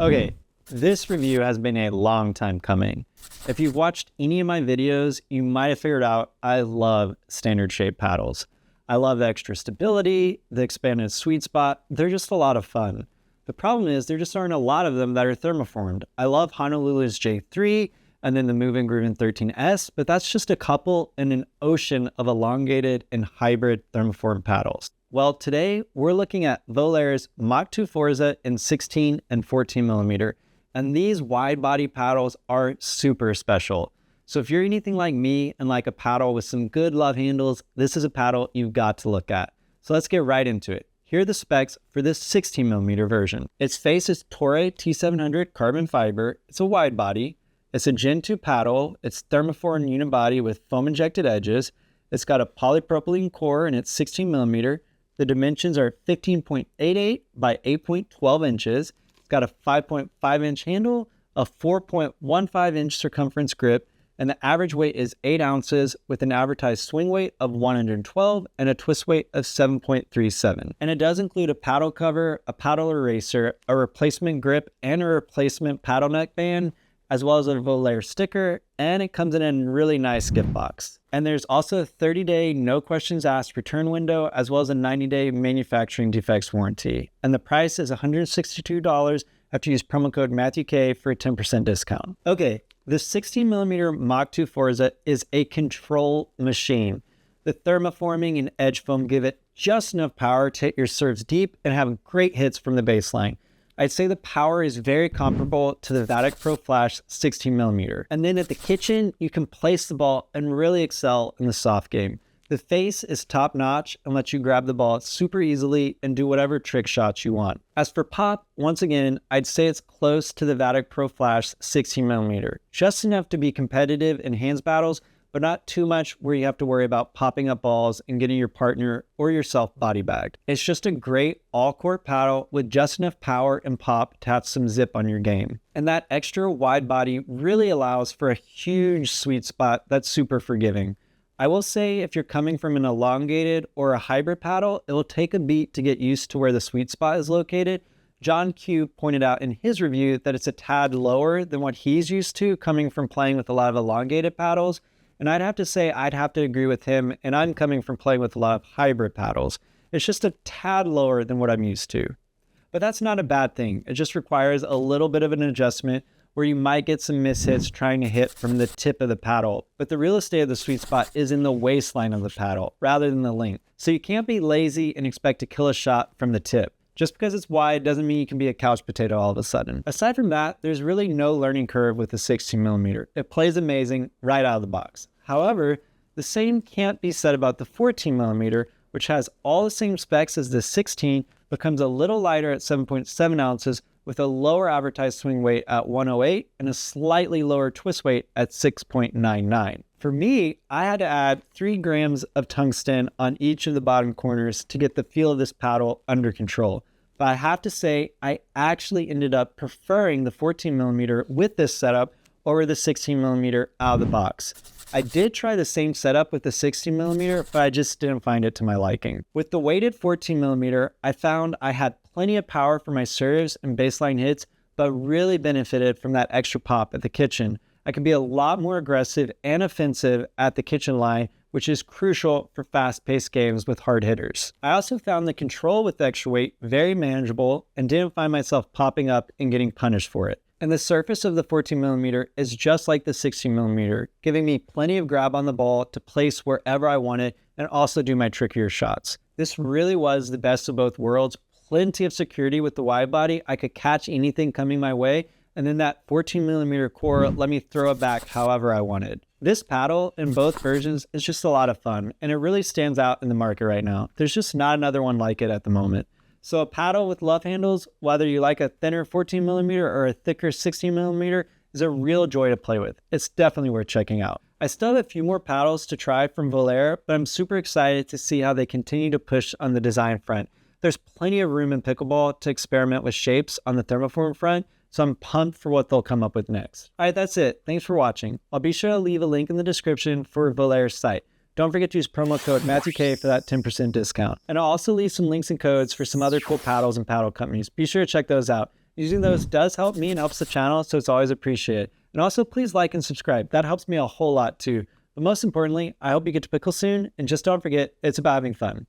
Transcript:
Okay, this review has been a long time coming. If you've watched any of my videos, you might have figured out I love standard shape paddles. I love the extra stability, the expanded sweet spot. They're just a lot of fun. The problem is there just aren't a lot of them that are thermoformed. I love Honolulu's J3 and then the Move and Groove 13S, but that's just a couple in an ocean of elongated and hybrid thermoform paddles. Well, today we're looking at Volair's Mach 2 Forza in 16 and 14 millimeter, and these wide body paddles are super special. So if you're anything like me and like a paddle with some good love handles, this is a paddle you've got to look at. So let's get right into it. Here are the specs for this 16 millimeter version. Its face is Toray T700 carbon fiber. It's a wide body. It's a Gen 2 paddle. It's thermoform unibody with foam injected edges. It's got a polypropylene core and it's 16 millimeter. The dimensions are 15.88 by 8.12 inches. It's got a 5.5 inch handle, a 4.15 inch circumference grip, and the average weight is 8 ounces with an advertised swing weight of 112 and a twist weight of 7.37. And it does include a paddle cover, a paddle eraser, a replacement grip, and a replacement paddle neck band, as well as a Volair sticker, and it comes in a really nice gift box. And there's also a 30-day no questions asked return window, as well as a 90-day manufacturing defects warranty. And the price is $162 after you use promo code MatthewK for a 10% discount. Okay, the 16 millimeter Mach 2 Forza is a control machine. The thermoforming and edge foam give it just enough power to hit your serves deep and have great hits from the baseline. I'd say the power is very comparable to the Vatic Pro Flash 16 millimeter. And then at the kitchen, you can place the ball and really excel in the soft game. The face is top notch and lets you grab the ball super easily and do whatever trick shots you want. As for pop, once again, I'd say it's close to the Vatic Pro Flash 16 millimeter. Just enough to be competitive in hands battles, but not too much where you have to worry about popping up balls and getting your partner or yourself body bagged. It's just a great all-court paddle with just enough power and pop to have some zip on your game. And that extra wide body really allows for a huge sweet spot that's super forgiving. I will say if you're coming from an elongated or a hybrid paddle, it will take a beat to get used to where the sweet spot is located. John Q pointed out in his review that it's a tad lower than what he's used to coming from playing with a lot of elongated paddles. And I'd have to say I'd have to agree with him, and I'm coming from playing with a lot of hybrid paddles. It's just a tad lower than what I'm used to. But that's not a bad thing. It just requires a little bit of an adjustment where you might get some mishits trying to hit from the tip of the paddle. But the real estate of the sweet spot is in the waistline of the paddle rather than the length. So you can't be lazy and expect to kill a shot from the tip. Just because it's wide doesn't mean you can be a couch potato all of a sudden. Aside from that, there's really no learning curve with the 16 millimeter. It plays amazing right out of the box. However, the same can't be said about the 14 millimeter, which has all the same specs as the 16, but comes a little lighter at 7.7 ounces with a lower advertised swing weight at 108 and a slightly lower twist weight at 6.99. For me, I had to add 3 grams of tungsten on each of the bottom corners to get the feel of this paddle under control. But I have to say, I actually ended up preferring the 14 millimeter with this setup over the 16 millimeter out of the box. I did try the same setup with the 16 millimeter, but I just didn't find it to my liking. With the weighted 14 millimeter, I found I had plenty of power for my serves and baseline hits, but really benefited from that extra pop at the kitchen. I could be a lot more aggressive and offensive at the kitchen line, which is crucial for fast-paced games with hard hitters. I also found the control with the extra weight very manageable and didn't find myself popping up and getting punished for it. And the surface of the 14 millimeter is just like the 16 millimeter, giving me plenty of grab on the ball to place wherever I want it and also do my trickier shots. This really was the best of both worlds. Plenty of security with the wide body. I could catch anything coming my way, and then that 14 millimeter core let me throw it back however I wanted. This paddle in both versions is just a lot of fun, and it really stands out in the market right now. There's just not another one like it at the moment. So a paddle with love handles, whether you like a thinner 14 millimeter or a thicker 16 millimeter, is a real joy to play with. It's definitely worth checking out. I still have a few more paddles to try from Volair, but I'm super excited to see how they continue to push on the design front. There's plenty of room in pickleball to experiment with shapes on the thermoform front, so I'm pumped for what they'll come up with next. All right, that's it. Thanks for watching. I'll be sure to leave a link in the description for Volair's site. Don't forget to use promo code MatthewK for that 10% discount. And I'll also leave some links and codes for some other cool paddles and paddle companies. Be sure to check those out. Using those does help me and helps the channel, so it's always appreciated. And also, please like and subscribe. That helps me a whole lot too. But most importantly, I hope you get to pickle soon, and just don't forget, it's about having fun.